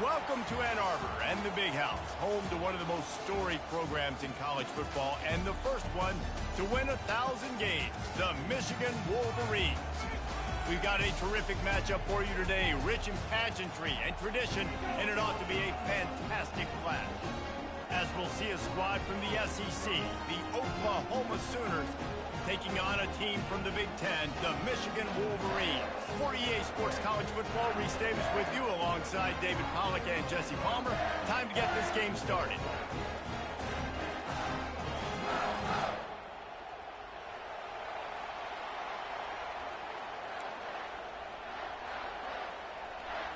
Welcome to Ann Arbor and the Big House, home to one of the most storied programs in college football and the first one to win 1,000 games, the Michigan Wolverines. We've got a terrific matchup for you today, rich in pageantry and tradition, and it ought to be a fantastic clash. As we'll see a squad from the SEC, the Oklahoma Sooners, taking on a team from the Big Ten, the Michigan Wolverines. For EA Sports College Football, Reese Davis with you alongside David Pollack and Jesse Palmer. Time to get this game started.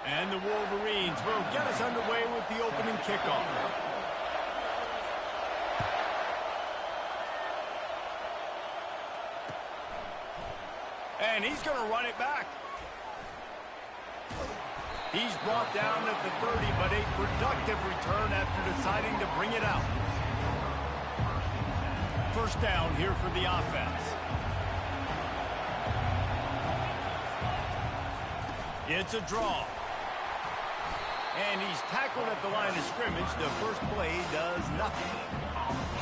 And the Wolverines will get us underway with the opening kickoff. And he's going to run it back. He's brought down at the 30, but a productive return after deciding to bring it out. First down here for the offense. It's a draw. And he's tackled at the line of scrimmage. The first play does nothing.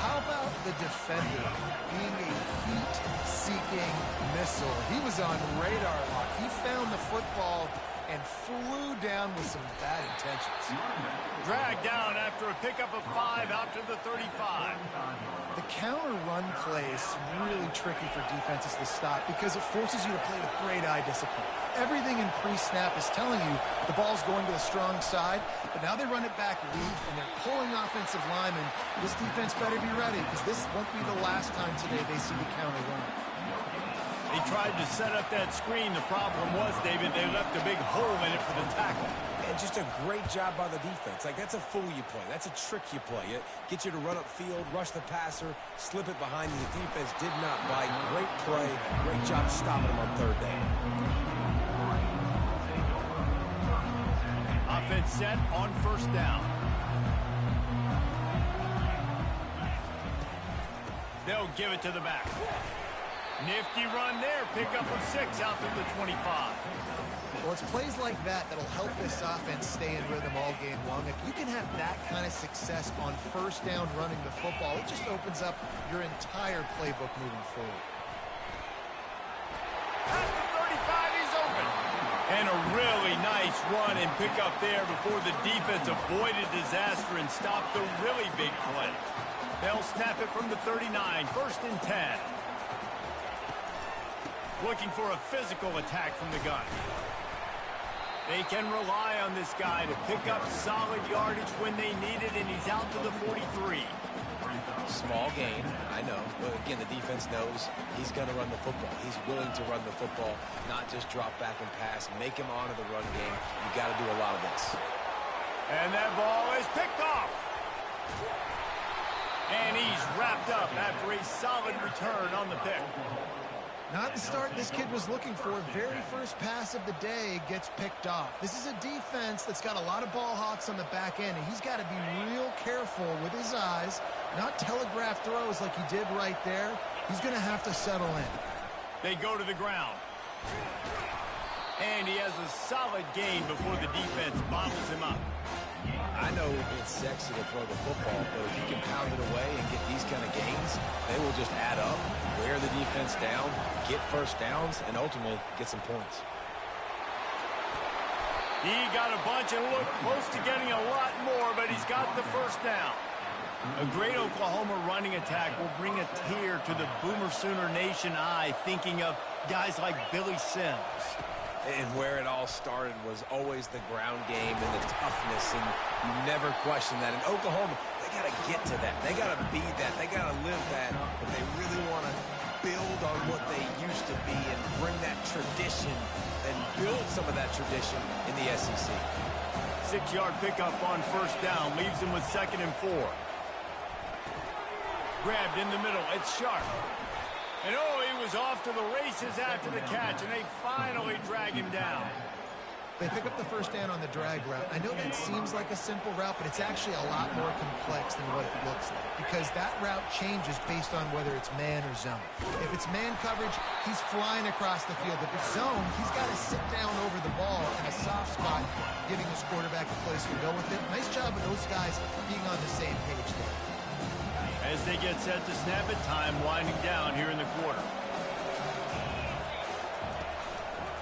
How about the defender being a heat-seeking missile? He was on radar lock. He found the football and flew down with some bad intentions. Dragged down after a pickup of 5 out to the 35. The counter run play is really tricky for defenses to stop because it forces you to play with great eye discipline. Everything in pre-snap is telling you the ball's going to the strong side, but now they run it back weak, and they're pulling offensive linemen. This defense better be ready because this won't be the last time today they see the counter run. They tried to set up that screen. The problem was, David, they left a big hole in it for the tackle. And just a great job by the defense. Like, that's a fool you play. That's a trick you play. It gets you to run upfield, rush the passer, slip it behind you. The defense did not bite. Great play. Great job stopping them on third down. Offense set on first down. They'll give it to the back. Nifty run there. Pickup of 6 out to the 25. Well, it's plays like that that'll help this offense stay in rhythm all game long. If you can have that kind of success on first down running the football, it just opens up your entire playbook moving forward. At the 35, he's open. And a really nice run and pickup there before the defense avoided disaster and stopped the really big play. They'll snap it from the 39, first and 10. Looking for a physical attack from the gun. They can rely on this guy to pick up solid yardage when they need it, and he's out to the 43. Small gain, I know. But again, the defense knows he's going to run the football. He's willing to run the football, not just drop back and pass. Make him honor the run game. You got to do a lot of this. And that ball is picked off. And he's wrapped up after a solid return on the pick. Not the start this kid was looking for. Very first pass of the day gets picked off. This is a defense that's got a lot of ball hawks on the back end, and he's got to be real careful with his eyes, not telegraph throws like he did right there. He's going to have to settle in. They go to the ground. And he has a solid gain before the defense bottles him up. I know it's sexy to throw the football, but if you can pound it away and get these kind of gains, they will just add up, wear the defense down, get first downs, and ultimately get some points. He got a bunch and looked close to getting a lot more, but he's got the first down. A great Oklahoma running attack will bring a tear to the Boomer Sooner Nation eye, thinking of guys like Billy Sims. And where it all started was always the ground game and the toughness, and you never question that. In Oklahoma, they got to get to that. They got to be that. They got to live that. But they really want to build on what they used to be and bring that tradition and build some of that tradition in the SEC. 6-yard pickup on first down leaves him with 2nd and 4. Grabbed in the middle. It's Sharp. And oh, he was off to the races after the catch, and they finally drag him down. They pick up the first down on the drag route. I know that seems like a simple route, but it's actually a lot more complex than what it looks like, because that route changes based on whether it's man or zone. If it's man coverage, he's flying across the field. If it's zone, he's got to sit down over the ball in a soft spot, giving this quarterback a place to go with it. Nice job of those guys being on the same page there. As they get set to snap it, time winding down here in the quarter.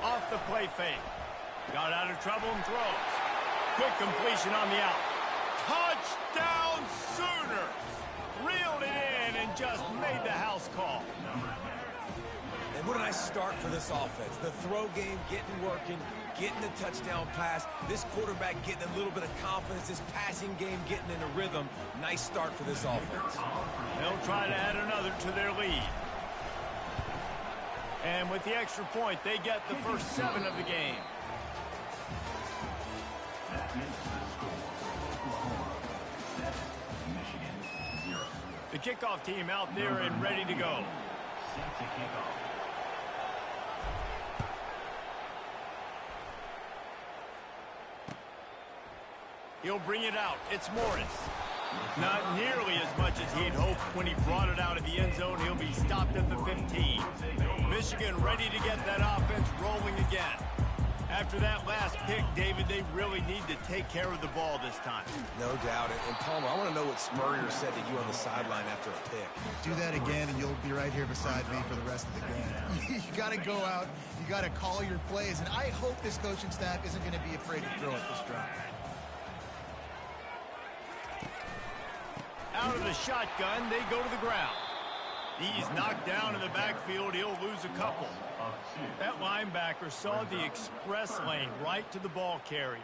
Off the play fake. Got out of trouble and throws. Quick completion on the out. Touchdown Sooners! Reeled it in and just made the house call. And what a nice start for this offense. The throw game getting working, getting the touchdown pass. This quarterback getting a little bit of confidence. This passing game getting in a rhythm. Nice start for this offense. They'll try to add another to their lead. And with the extra point, they get the first 7 of the game. The kickoff team out there and ready to go. He'll bring it out. It's Morris. Not nearly as much as he'd hoped when he brought it out of the end zone. He'll be stopped at the 15. Michigan ready to get that offense rolling again. After that last pick, David, they really need to take care of the ball this time. No doubt. And Palmer, I want to know what Spurrier said to you on the sideline after a pick. Do that again, and you'll be right here beside me for the rest of the game. You got to go out. You got to call your plays. And I hope this coaching staff isn't going to be afraid to throw at this drive. Out of the shotgun, they go to the ground. He's knocked down in the backfield. He'll lose a couple. That linebacker saw the express lane right to the ball carrier.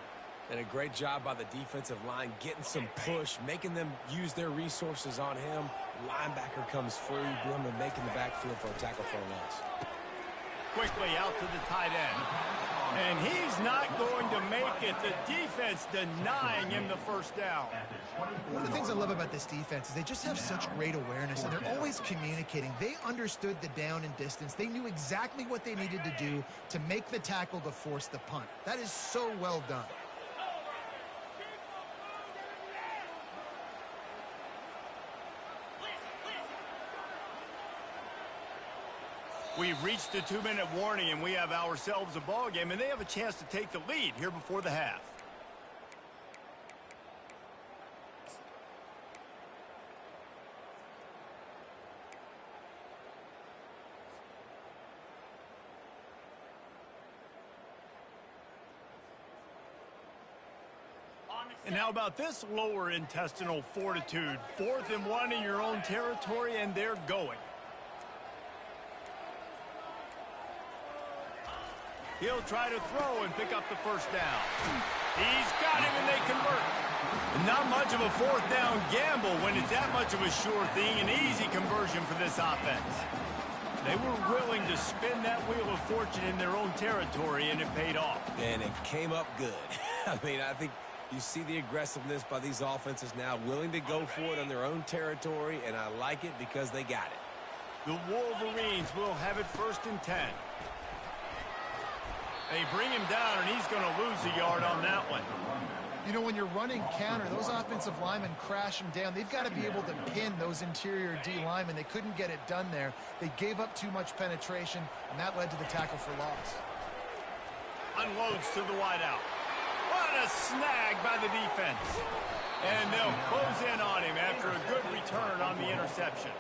And a great job by the defensive line getting some push, making them use their resources on him. Linebacker comes free, Blum making the backfield for a tackle for a loss. Quickly out to the tight end. And he's not going to make it. The defense denying him the first down. One of the things I love about this defense is they just have such great awareness, and they're always communicating. They understood the down and distance. They knew exactly what they needed to do to make the tackle to force the punt. That is so well done. We've reached the 2-minute warning, and we have ourselves a ball game, and they have a chance to take the lead here before the half. And how about this lower intestinal fortitude? 4th and 1 in your own territory, and they're going. He'll try to throw and pick up the first down. He's got him, and they convert. Not much of a 4th down gamble when it's that much of a sure thing. An easy conversion for this offense. They were willing to spin that wheel of fortune in their own territory, and it paid off. And it came up good. I mean, I think you see the aggressiveness by these offenses now, willing to go for it on their own territory, and I like it because they got it. The Wolverines will have it 1st and 10. They bring him down, and he's going to lose a yard on that one. You know, when you're running counter, those offensive linemen crash him down. They've got to be able to pin those interior D linemen. They couldn't get it done there. They gave up too much penetration, and that led to the tackle for loss. Unloads to the wideout. What a snag by the defense. And they'll close in on him after a good return on the interception.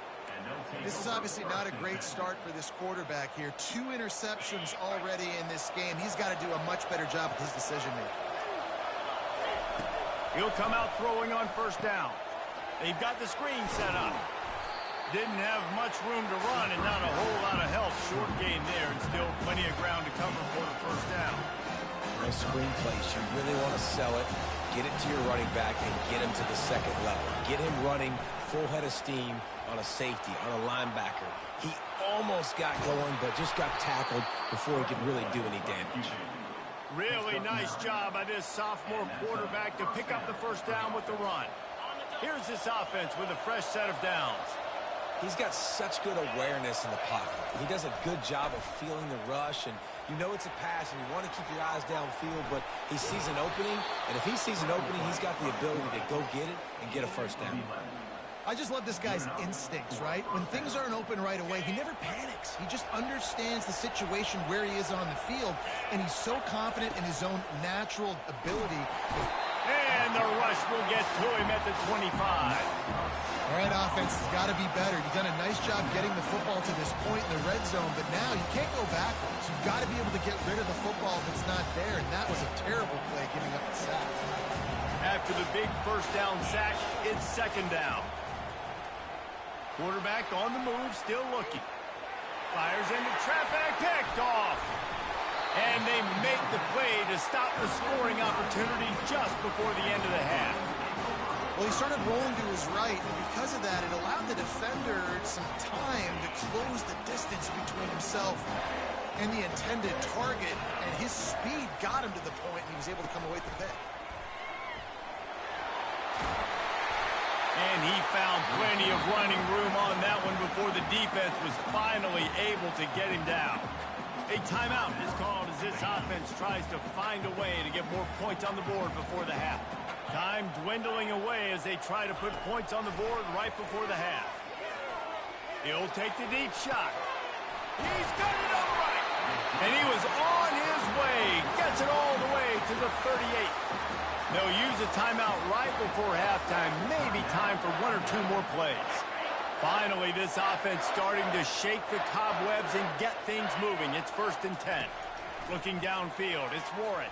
This is obviously not a great start for this quarterback here. 2 interceptions already in this game. He's got to do a much better job with his decision-making. He'll come out throwing on 1st down. They've got the screen set up. Didn't have much room to run and not a whole lot of help. Short gain there and still plenty of ground to cover for the 1st down. Those screen plays, you really want to sell it, get it to your running back, and get him to the 2nd level. Get him running full head of steam on a safety, on a linebacker. He almost got going, but just got tackled before he could really do any damage. Really nice job by this sophomore quarterback to pick up the 1st down with the run. Here's this offense with a fresh set of downs. He's got such good awareness in the pocket. He does a good job of feeling the rush, and you know it's a pass, and you want to keep your eyes downfield, but he sees an opening, and if he sees an opening, he's got the ability to go get it and get a 1st down. I just love this guy's instincts, right? When things aren't open right away, he never panics. He just understands the situation where he is on the field, and he's so confident in his own natural ability. And the rush will get to him at the 25. All right, offense has got to be better. You've done a nice job getting the football to this point in the red zone, but now you can't go backwards. You've got to be able to get rid of the football if it's not there, and that was a terrible play giving up the sack. After the big first down sack, it's second down. Quarterback on the move, still looking. Fires into traffic, picked off. And they make the play to stop the scoring opportunity just before the end of the half. Well, he started rolling to his right, and because of that, it allowed the defender some time to close the distance between himself and the intended target, and his speed got him to the point, and he was able to come away with the pick. And he found plenty of running room on that one before the defense was finally able to get him down. A timeout is called as this offense tries to find a way to get more points on the board before the half. Time dwindling away as they try to put points on the board right before the half. He'll take the deep shot. He's got it all right. And he was on his way. Gets it all the way to the 38. They'll use a timeout right before halftime. Maybe time for one or two more plays. Finally, this offense starting to shake the cobwebs and get things moving. It's 1st and 10. Looking downfield, it's Warren.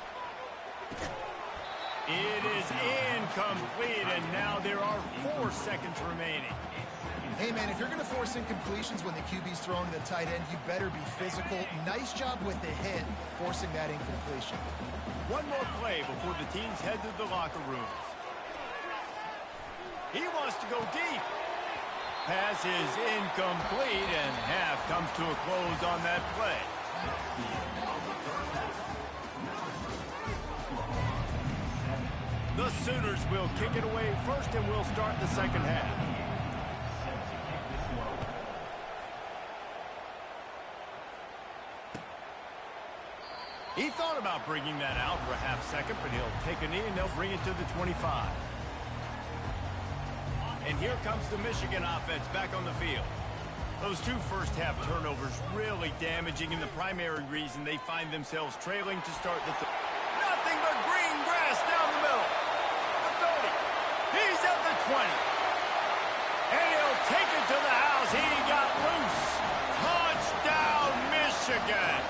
It is incomplete, and now there are 4 seconds remaining. Hey, man, if you're going to force incompletions when the QB's throwing to the tight end, you better be physical. Nice job with the hit, forcing that incompletion. One more play before the teams head to the locker rooms. He wants to go deep. Pass is incomplete, and half comes to a close on that play. The Sooners will kick it away first, and we'll start the second half. He thought about bringing that out for a half second, but he'll take a knee, and they'll bring it to the 25. And here comes the Michigan offense back on the field. Those 2 first-half turnovers really damaging, and the primary reason they find themselves trailing to start the nothing but green grass down the middle. The 30. He's at the 20. And he'll take it to the house. He got loose. Touchdown, Michigan.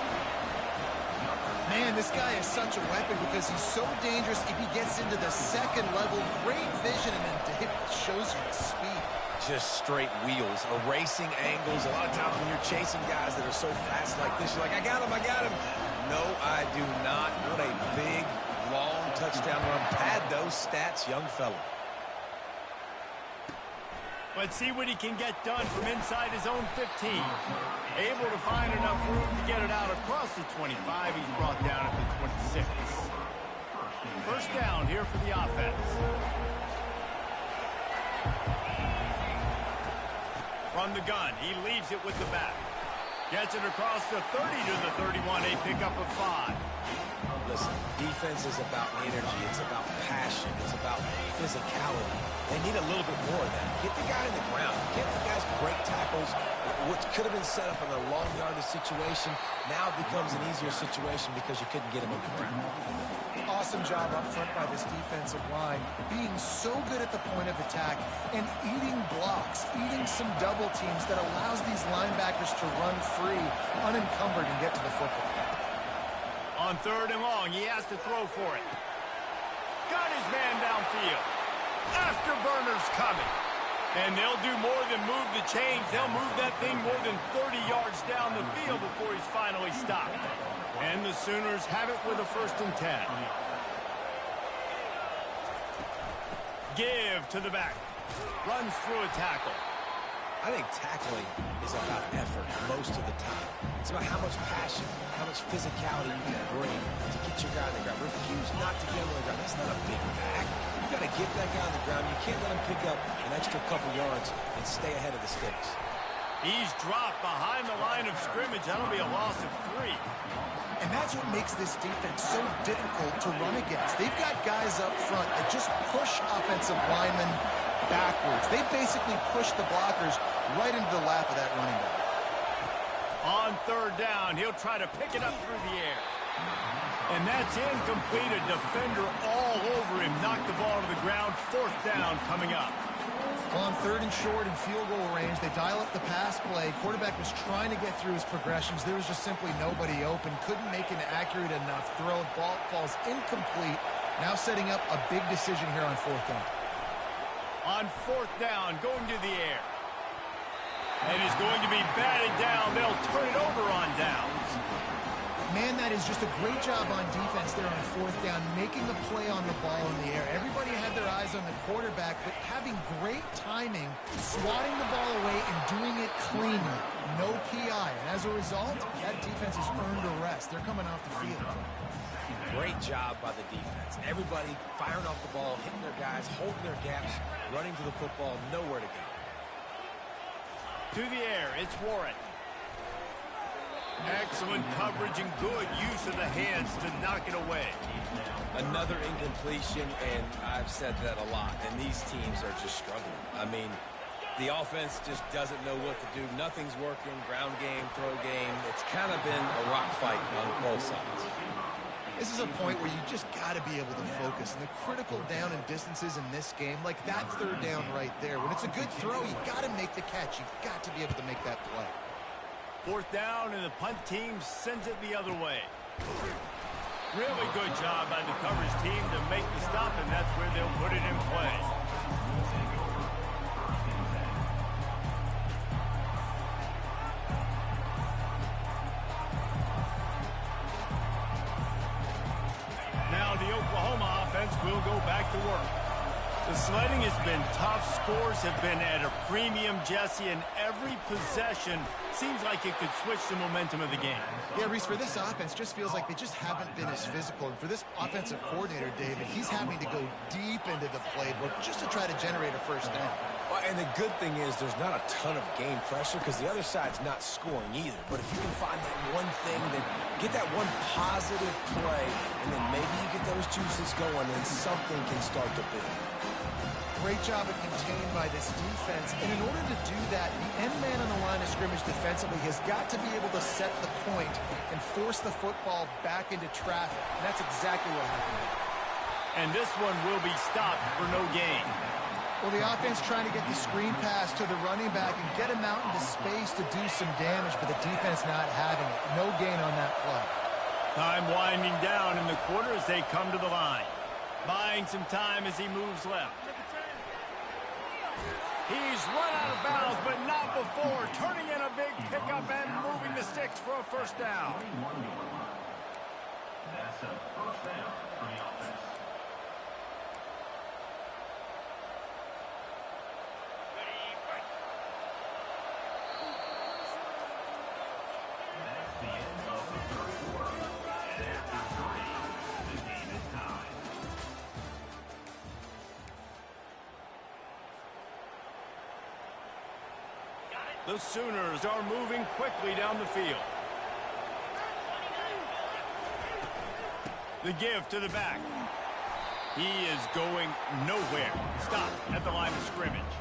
Man, this guy is such a weapon because he's so dangerous if he gets into the second level. Great vision, and then David shows you the speed. Just straight wheels, erasing angles. A lot of times when you're chasing guys that are so fast like this, you're like, I got him, I got him. No, I do not. What a big, long touchdown run. Pad those stats, young fella. Let's see what he can get done from inside his own 15. Able to find enough room to get it out across the 25. He's brought down at the 26. First down here for the offense. From the gun, he leaves it with the back. Gets it across the 30 to the 31, a pickup of 5. Listen, defense is about energy. It's about passion. It's about physicality. They need a little bit more of that. Get the guy in the ground. Get the guys break tackles. What could have been set up in a long yardage situation now becomes an easier situation because you couldn't get him on the ground. Awesome job up front by this defensive line, being so good at the point of attack and eating blocks, eating some double teams that allows these linebackers to run free, unencumbered, and get to the football. On 3rd and long, he has to throw for it. Got his man downfield. Afterburner's coming. And they'll do more than move the chains. They'll move that thing more than 30 yards down the field before he's finally stopped. And the Sooners have it with a 1st and 10. Give to the back. Runs through a tackle. I think tackling is about effort most of the time. It's about how much passion, how much physicality you can bring to get your guy on the ground. Refuse not to get him on the ground. That's not a big back. You got to get that guy on the ground. You can't let him pick up an extra couple yards and stay ahead of the sticks. He's dropped behind the line of scrimmage. That'll be a loss of 3. And that's what makes this defense so difficult to run against. They've got guys up front that just push offensive linemen backwards. They basically pushed the blockers right into the lap of that running back. On third down, he'll try to pick it up through the air. And that's incomplete. A defender all over him. Knocked the ball to the ground. Fourth down coming up. On third and short in field goal range, they dial up the pass play. Quarterback was trying to get through his progressions. There was just simply nobody open. Couldn't make an accurate enough throw. Ball falls incomplete. Now setting up a big decision here on fourth down. On fourth down, going to the air. And is going to be batted down. They'll turn it over on downs. Man, that is just a great job on defense there on fourth down, making the play on the ball in the air. Everybody had their eyes on the quarterback, but having great timing, swatting the ball away and doing it cleanly. No PI. And as a result, that defense has earned a rest. They're coming off the field. Great job by the defense. Everybody firing off the ball, hitting their guys, holding their gaps, running to the football, nowhere to go. To the air, it's Warren. Excellent coverage and good use of the hands to knock it away. Another incompletion, and I've said that a lot, and these teams are just struggling. I mean, the offense just doesn't know what to do. Nothing's working. Ground game, throw game. It's kind of been a rock fight on both sides. This is a point where you just got to be able to focus. And the critical down and distances in this game, like that third down right there, when it's a good throw, you got to make the catch. You've got to be able to make that play. Fourth down, and the punt team sends it the other way. Really good job by the coverage team to make the stop, and that's where they'll put it in play. Now the Oklahoma offense will go back to work. The sledding has been tough. Scores have been at a premium, Jesse, and every possession seems like it could switch the momentum of the game. Yeah, Reese, for this offense, just feels like they just haven't been as physical. And for this offensive coordinator, David, he's having to go deep into the playbook just to try to generate a first down. Well, and the good thing is there's not a ton of game pressure because the other side's not scoring either. But if you can find that one thing, then get that one positive play, and then maybe you get those juices going and something can start to build. Great job of contained by this defense. And in order to do that, the end man on the line of scrimmage defensively has got to be able to set the point and force the football back into traffic. And that's exactly what happened. And this one will be stopped for no gain. Well, the offense trying to get the screen pass to the running back and get him out into space to do some damage, but the defense not having it. No gain on that play. Time winding down in the quarter as they come to the line. Buying some time as he moves left. He's run out of bounds, but not before. Turning in a big pickup and moving the sticks for a first down. That's a first down for the offense. That's the end of the third quarter. And after 3, the game is tied. The Sooners are moving quickly down the field. The give to the back. He is going nowhere. Stop at the line of scrimmage.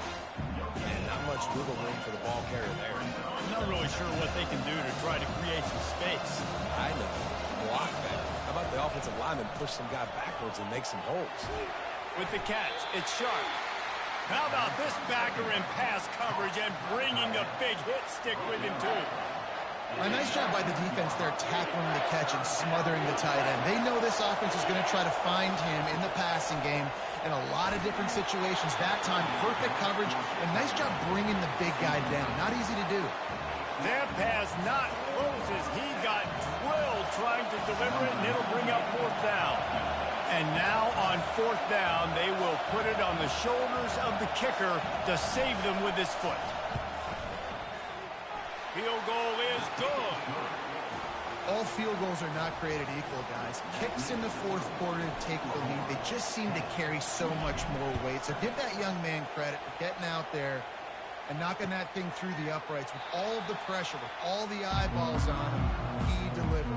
And not much wiggle room for the ball carrier there. I'm not really sure what they can do to try to create some space. I know. Block that. How about the offensive lineman push some guy backwards and make some holes? With the catch, it's Sharp. How about this backer in pass coverage and bringing the big hit stick with him, too? A nice job by the defense there tackling the catch and smothering the tight end. They know this offense is going to try to find him in the passing game in a lot of different situations. That time, perfect coverage, and nice job bringing the big guy down. Not easy to do. That pass not close as he got drilled trying to deliver it, and it'll bring up fourth down. And now on fourth down, they will put it on the shoulders of the kicker to save them with his foot. Field goal is good. All field goals are not created equal, guys. Kicks in the fourth quarter to take the lead. They just seem to carry so much more weight. So give that young man credit for getting out there and knocking that thing through the uprights with all of the pressure, with all the eyeballs on him. He delivered.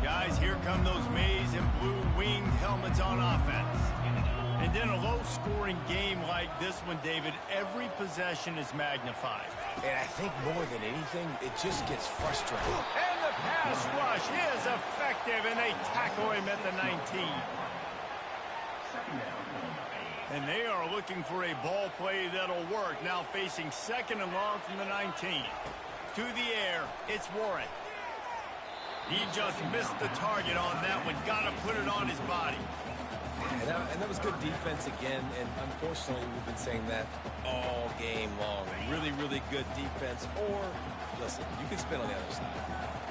Guys, here come those maize and blue winged helmets on offense. And in a low-scoring game like this one, David, every possession is magnified. And I think more than anything, it just gets frustrating. And the pass rush is effective, and they tackle him at the 19. And they are looking for a ball play that'll work. Now facing second and long from the 19. To the air, it's Warren. He just missed the target on that one. Got to put it on his body. And that was good defense again, and unfortunately we've been saying that all game long. Really, really good defense, or, listen, you can spin on the other side.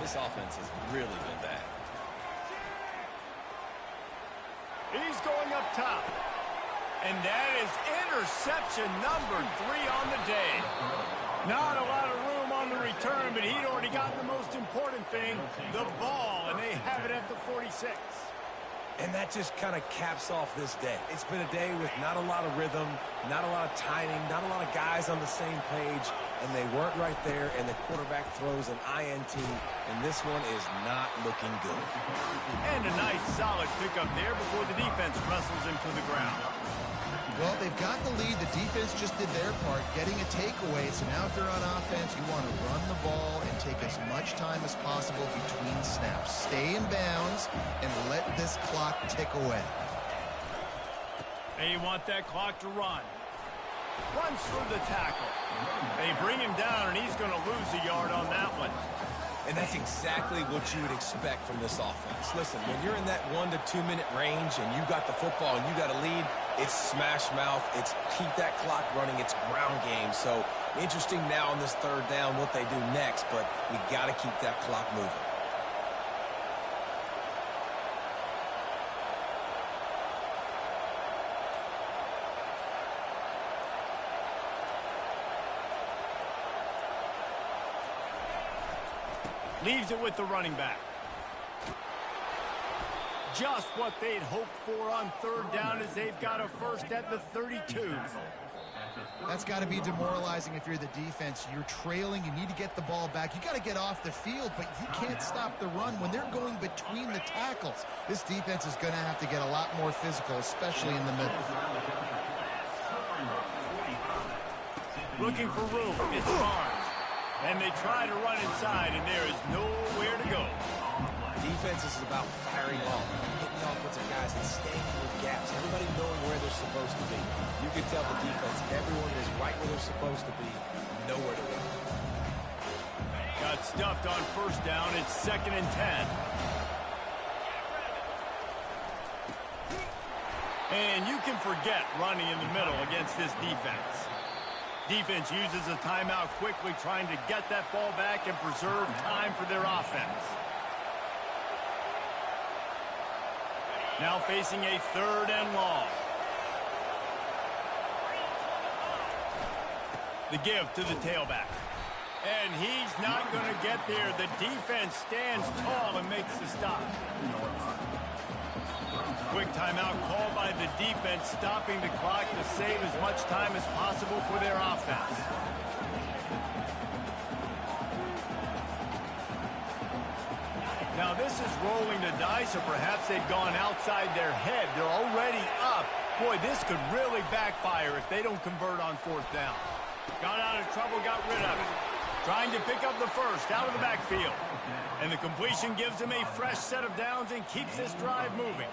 This offense has really been bad. He's going up top. And that is interception number 3 on the day. Not a lot of room on the return, but he'd already gotten the most important thing, the ball, and they have it at the 46. And that just kind of caps off this day. It's been a day with not a lot of rhythm, not a lot of timing, not a lot of guys on the same page, and they weren't right there, and the quarterback throws an INT, and this one is not looking good. And a nice, solid pickup there before the defense wrestles him to the ground. Well, they've got the lead. The defense just did their part, getting a takeaway. So now if they're on offense, you want to run the ball and take as much time as possible between snaps. Stay in bounds and let this clock tick away. They want that clock to run. Runs through the tackle. They bring him down, and he's going to lose a yard on that one. And that's exactly what you would expect from this offense. Listen, when you're in that 1 to 2 minute range and you got the football and you got a lead, it's smash mouth, it's keep that clock running, it's ground game. So interesting now on this third down what they do next, but we got to keep that clock moving. Leaves it with the running back. Just what they'd hoped for on third down as they've got a first at the 32. That's got to be demoralizing if you're the defense. You're trailing. You need to get the ball back. You got to get off the field, but you can't stop the run when they're going between the tackles. This defense is going to have to get a lot more physical, especially in the middle. Looking for room. It's Barnes. And they try to run inside, and there is nowhere to go. Defense is about firing off, hitting the offensive guys and staying with gaps. Everybody knowing where they're supposed to be. You can tell the defense, everyone is right where they're supposed to be, nowhere to go. Got stuffed on first down. It's 2nd and 10. And you can forget running in the middle against this defense. Defense uses a timeout quickly, trying to get that ball back and preserve time for their offense. Now facing a 3rd and long. The give to the tailback. And he's not going to get there. The defense stands tall and makes the stop. Quick timeout called by the defense, stopping the clock to save as much time as possible for their offense. Now this is rolling the dice, or perhaps they've gone outside their head. They're already up. Boy, this could really backfire if they don't convert on 4th down. Got out of trouble, got rid of it. Trying to pick up the first out of the backfield. And the completion gives them a fresh set of downs and keeps this drive moving.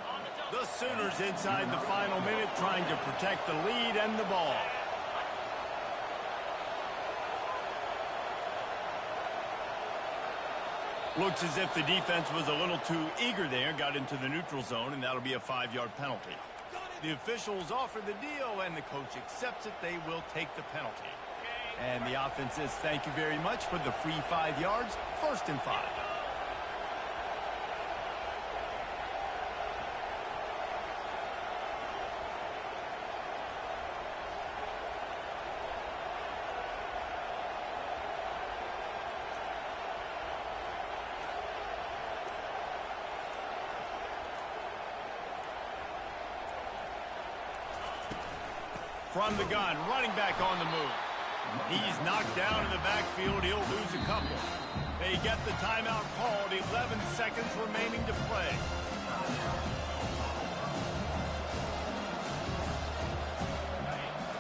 The Sooners inside the final minute, trying to protect the lead and the ball. Looks as if the defense was a little too eager there, got into the neutral zone, and that'll be a 5-yard penalty. The officials offer the deal, and the coach accepts it. They will take the penalty. And the offense says thank you very much for the free 5 yards, 1st and 5. From the gun, running back on the move. He's knocked down in the backfield. He'll lose a couple. They get the timeout called. 11 seconds remaining to play.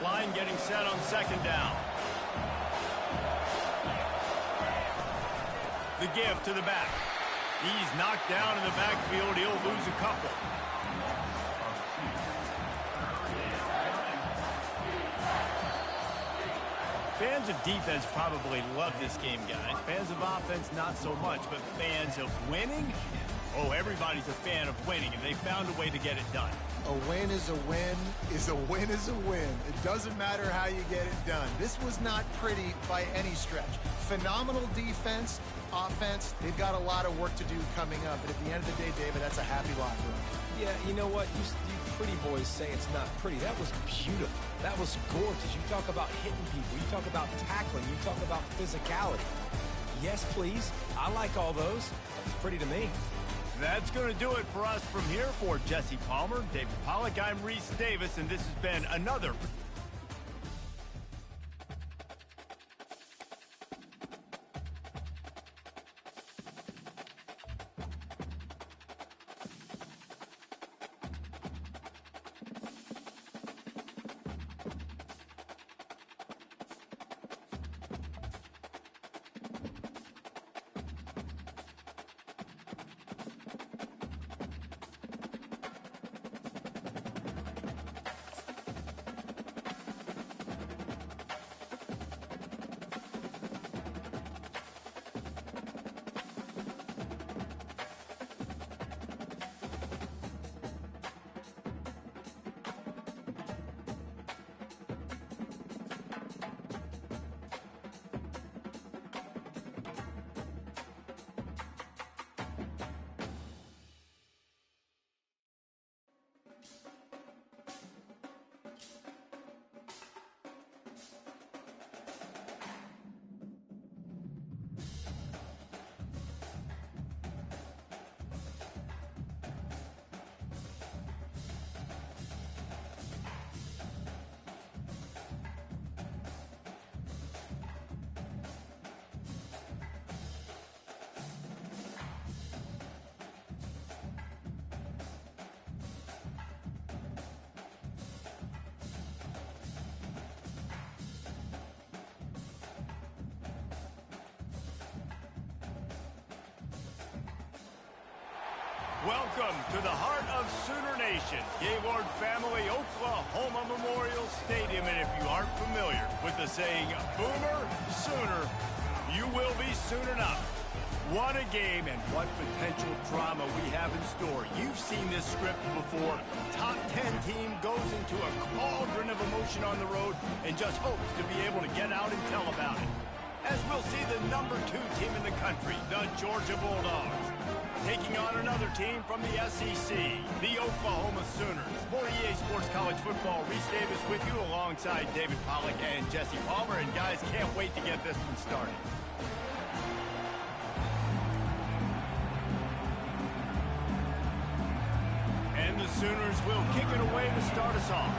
Line getting set on second down. The give to the back. He's knocked down in the backfield. He'll lose a couple. Fans of defense probably love this game, guys. Fans of offense, not so much. But fans of winning? Oh, everybody's a fan of winning, and they found a way to get it done. A win is a win is a win is a win. It doesn't matter how you get it done. This was not pretty by any stretch. Phenomenal defense, offense. They've got a lot of work to do coming up. But at the end of the day, David, that's a happy locker room. Yeah, you know what? You pretty boys say it's not pretty. That was beautiful. That was gorgeous. You talk about hitting people. You talk about tackling. You talk about physicality. Yes, please. I like all those. It's pretty to me. That's going to do it for us from here. For Jesse Palmer, David Pollack, I'm Reese Davis, and this has been another... Welcome to the heart of Sooner Nation, Gaylord family, Oklahoma Memorial Stadium. And if you aren't familiar with the saying, Boomer Sooner, you will be soon enough. What a game and what potential drama we have in store. You've seen this script before. Top 10 team goes into a cauldron of emotion on the road and just hopes to be able to get out and tell about it. As we'll see the number 2 team in the country, the Georgia Bulldogs, taking on another team from the SEC, the Oklahoma Sooners. For EA Sports College Football, Reese Davis with you alongside David Pollack and Jesse Palmer. And guys, can't wait to get this one started. And the Sooners will kick it away to start us off.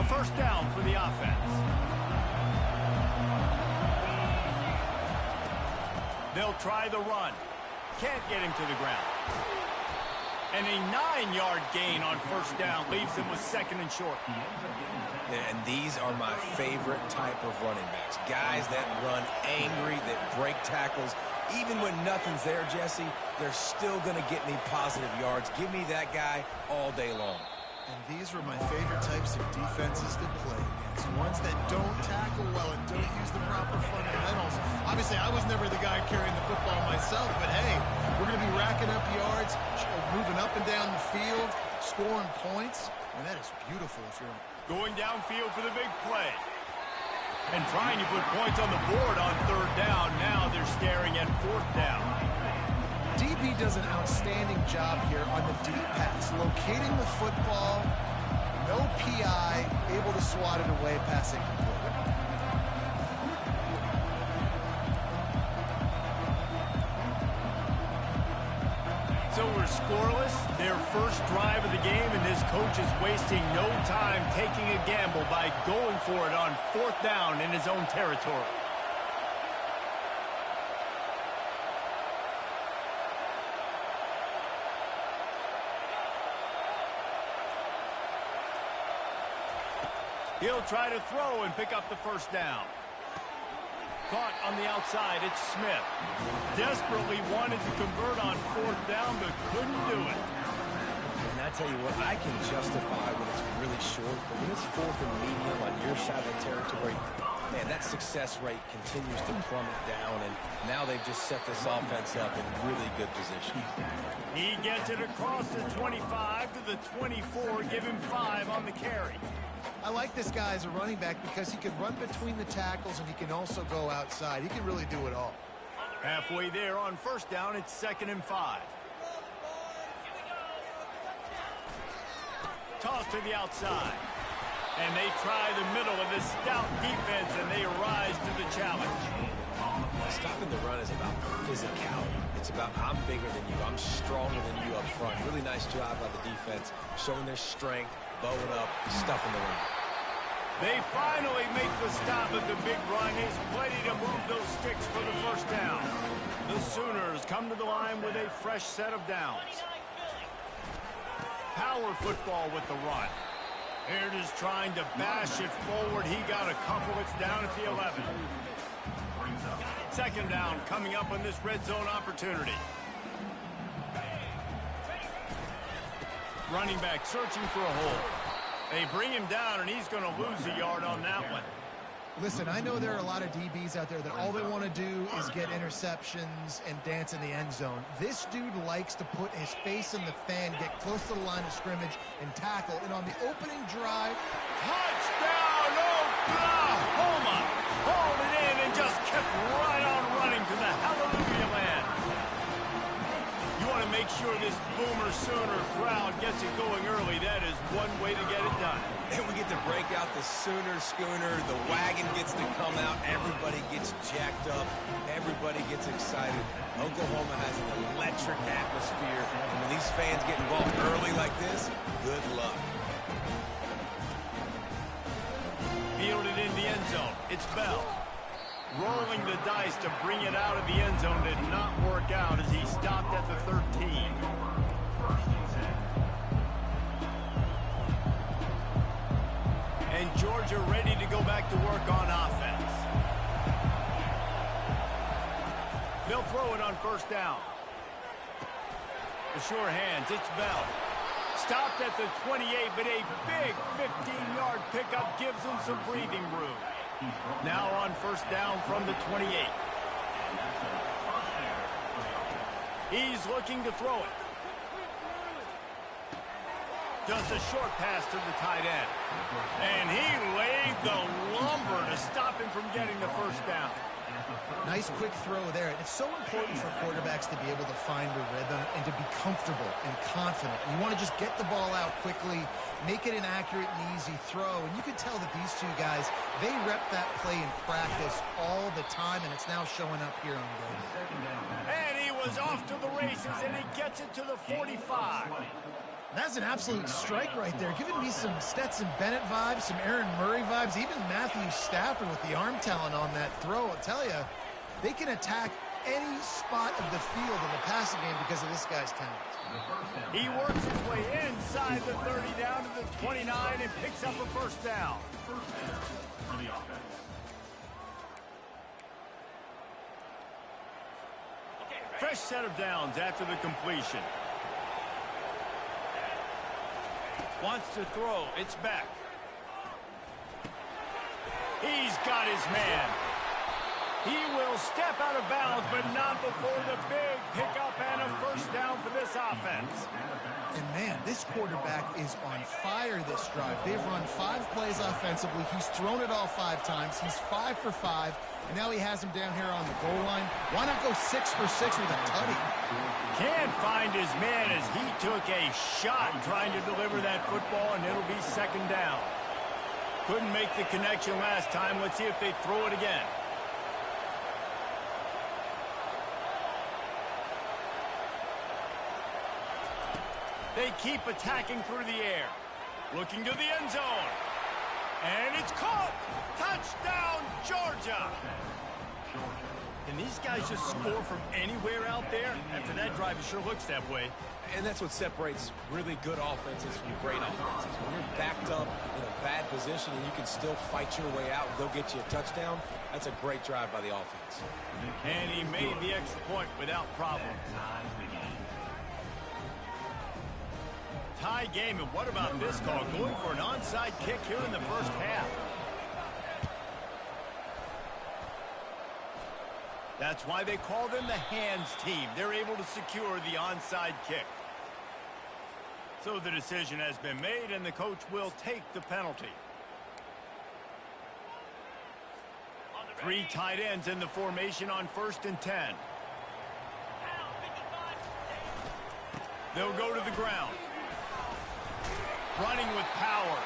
First down for the offense. They'll try the run. Can't get him to the ground. And a 9-yard gain on first down leaves him with second and short. And these are my favorite type of running backs. Guys that run angry, that break tackles. Even when nothing's there, Jesse, they're still going to get me positive yards. Give me that guy all day long. And these were my favorite types of defenses to play against. Ones that don't tackle well and don't use the proper fundamentals. Obviously, I was never the guy carrying the football myself, but hey, we're going to be racking up yards, moving up and down the field, scoring points, and that is beautiful if you're going downfield for the big play. And trying to put points on the board on third down. Now they're staring at fourth down. DB does an outstanding job here on the deep pass, locating the football, no PI, able to swat it away, passing complete. were scoreless, their first drive of the game, and this coach is wasting no time taking a gamble by going for it on 4th down in his own territory. He'll try to throw and pick up the first down. Caught on the outside, it's Smith. Desperately wanted to convert on 4th down, but couldn't do it. And I tell you what, I can justify when it's really short, but when it's 4th and medium on your side of the territory, man, that success rate continues to plummet down, and now they've just set this offense up in really good position. He gets it across the 25 to the 24, give him 5 on the carry. I like this guy as a running back because he can run between the tackles and he can also go outside. He can really do it all. Halfway there on 1st down, it's 2nd and 5. Toss to the outside. And they try the middle of this stout defense, and they rise to the challenge. Stopping the run is about physicality. It's about I'm bigger than you, I'm stronger than you up front. Really nice job by the defense, showing their strength, bow it up, stuffing the run. They finally make the stop at the big run. He's plenty to move those sticks for the 1st down. The Sooners come to the line with a fresh set of downs. Power football with the run. Here it is trying to bash it forward. He got a couple. It's down at the 11. 2nd down coming up on this red zone opportunity. Running back searching for a hole. They bring him down, and he's going to lose a yard on that one. Listen, I know there are a lot of DBs out there that all they want to do is get interceptions and dance in the end zone. This dude likes to put his face in the fan, get close to the line of scrimmage, and tackle. And on the opening drive... Touchdown, Oklahoma! Hauled it in and just kept right on running to the hallelujah land. You want to make sure this Boomer Sooner crowd gets it going early. That is one way to get it done. And we get to break out the Sooner schooner. The wagon gets to come out. Everybody gets jacked up. Everybody gets excited. Oklahoma has an electric atmosphere. And when these fans get involved early like this, good luck. Fielded in the end zone. It's Bell. Rolling the dice to bring it out of the end zone did not work out as he stopped at the 13. And Georgia ready to go back to work on offense. They'll throw it on 1st down. The sure hands, it's Bell. Stopped at the 28, but a big 15-yard pickup gives him some breathing room. Now on 1st down from the 28. He's looking to throw it. Just a short pass to the tight end. And he laid the lumber to stop him from getting the 1st down. Nice quick throw there. And it's so important for quarterbacks to be able to find a rhythm and to be comfortable and confident. You want to just get the ball out quickly, make it an accurate and easy throw. And you can tell that these two guys, they rep that play in practice all the time, and it's now showing up here on game. And he was off to the races, and he gets it to the 45. That's an absolute strike right there, giving me some Stetson Bennett vibes, some Aaron Murray vibes, even Matthew Stafford with the arm talent on that throw. I'll tell you, they can attack any spot of the field in the passing game because of this guy's talent. He works his way inside the 30 down to the 29 and picks up a 1st down. Fresh set of downs after the completion. Wants to throw. It's back. He's got his man. He will step out of bounds, but not before the big pickup and a 1st down for this offense. And, man, this quarterback is on fire this drive. They've run 5 plays offensively. He's thrown it all 5 times. He's 5 for 5, and now he has him down here on the goal line. Why not go 6 for 6 with a tutty? Can't find his man as he took a shot trying to deliver that football, and it'll be 2nd down. Couldn't make the connection last time. Let's see if they throw it again. They keep attacking through the air. Looking to the end zone. And it's caught! Touchdown, Georgia! Can these guys just score from anywhere out there? After that drive, it sure looks that way. And that's what separates really good offenses from great offenses. When you're backed up in a bad position and you can still fight your way out and go get you a touchdown, that's a great drive by the offense. And he made the extra point without problem. Tie game, and what about this call? Going for an onside kick here in the first half. That's why they call them the hands team. They're able to secure the onside kick. So the decision has been made, and the coach will take the penalty. 3 tight ends in the formation on 1st and 10. They'll go to the ground. Running with power.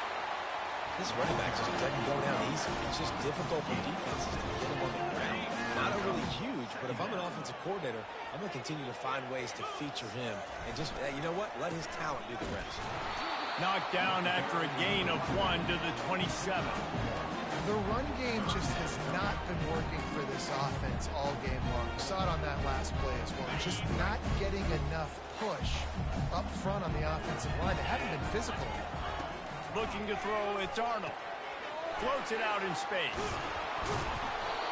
This running back just doesn't go down easy. It's just difficult for defenses to get him on the ground. Not overly huge, but if I'm an offensive coordinator, I'm going to continue to find ways to feature him. And just, you know what? Let his talent do the rest. Knocked down after a gain of 1 to the 27. The run game just has not been working for this offense all game long. We saw it on that last play as well. Just not getting enough push up front on the offensive line. They haven't been physical. Looking to throw, it's Arnold. Floats it out in space.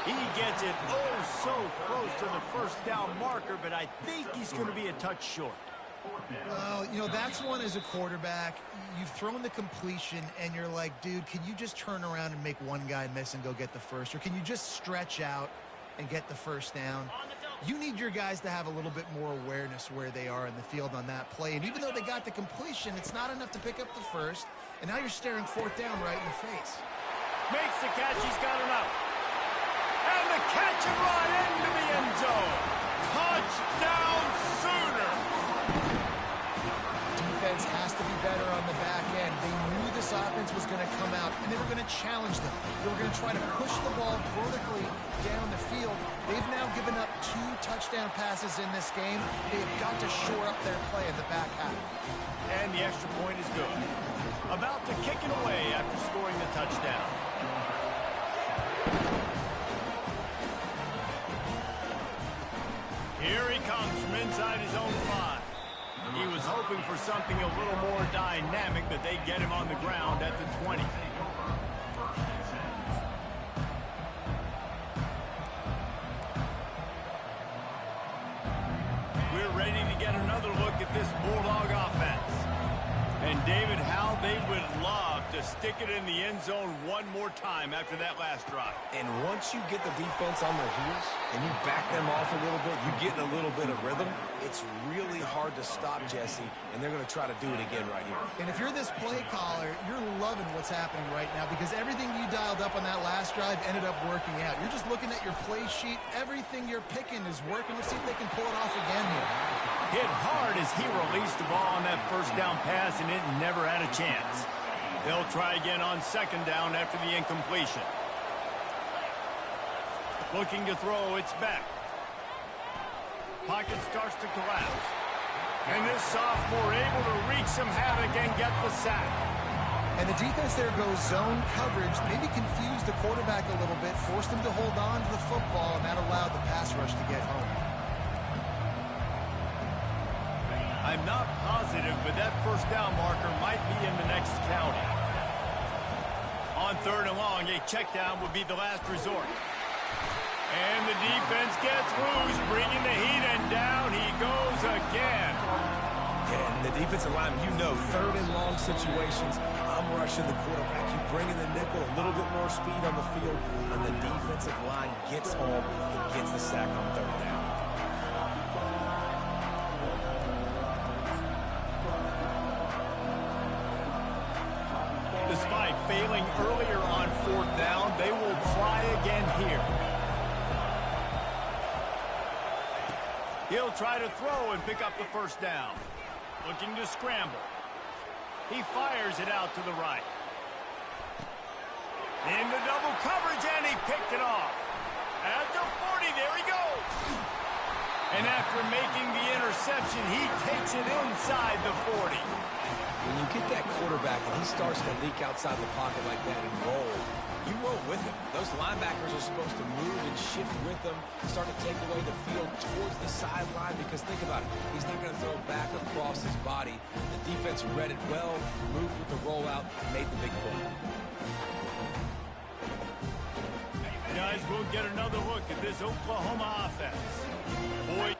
He gets it oh so close to the first down marker, but I think he's going to be a touch short. Well, you know, that's one as a quarterback. You've thrown the completion, and you're like, dude, can you just turn around and make one guy miss and go get the first? Or can you just stretch out and get the first down? You need your guys to have a little bit more awareness where they are in the field on that play. And even though they got the completion, it's not enough to pick up the first. And now you're staring 4th down right in the face. Makes the catch. He's got enough. And the catch and run into the end zone. Touchdown, Sooner. Defense has to be better on the back end. They knew this offense was going to come out, and they were going to challenge them. They were going to try to push the ball vertically down the field. They've now given up 2 touchdown passes in this game. They've got to shore up their play in the back half. And the extra point is good. About to kick it away after scoring the touchdown. Here he comes from inside his own 5. He was hoping for something a little more dynamic, but they get him on the ground at the 20. We're ready to get another look at this Bulldog offense. And David, how they would love to stick it in the end zone one more time after that last drive. And once you get the defense on their heels and you back them off a little bit, you get in a little bit of rhythm, it's really hard to stop, Jesse, and they're going to try to do it again right here. And if you're this play caller, you're loving what's happening right now because everything you dialed up on that last drive ended up working out. You're just looking at your play sheet. Everything you're picking is working. Let's see if they can pull it off again here. Hit hard as he released the ball on that first down pass, and it never had a chance. They'll try again on 2nd down after the incompletion. Looking to throw, it's Beck. Pocket starts to collapse. And this sophomore able to wreak some havoc and get the sack. And the defense there goes zone coverage, maybe confused the quarterback a little bit, forced him to hold on to the football, and that allowed the pass rush to get home. I'm not positive, but that first down marker might be in the next county. On 3rd and long, a check down would be the last resort. And the defense gets loose, bringing the heat, and down he goes again. Yeah, and the defensive line, you know, 3rd and long situations, I'm rushing the quarterback. You bring in the nickel, a little bit more speed on the field, and the defensive line gets home and gets the sack on 3rd down. Despite failing earlier on 4th down, they will try again here. He'll try to throw and pick up the first down. Looking to scramble. He fires it out to the right. Into double coverage, and he picked it off. At the 40, there he goes. And after making the interception, he takes it inside the 40. When you get that quarterback and he starts to leak outside the pocket like that and roll, you roll with him. Those linebackers are supposed to move and shift with them, start to take away the field towards the sideline, because think about it, he's not going to throw back across his body. The defense read it well, moved with the rollout, made the big play. Guys, we'll get another look at this Oklahoma offense. Boy,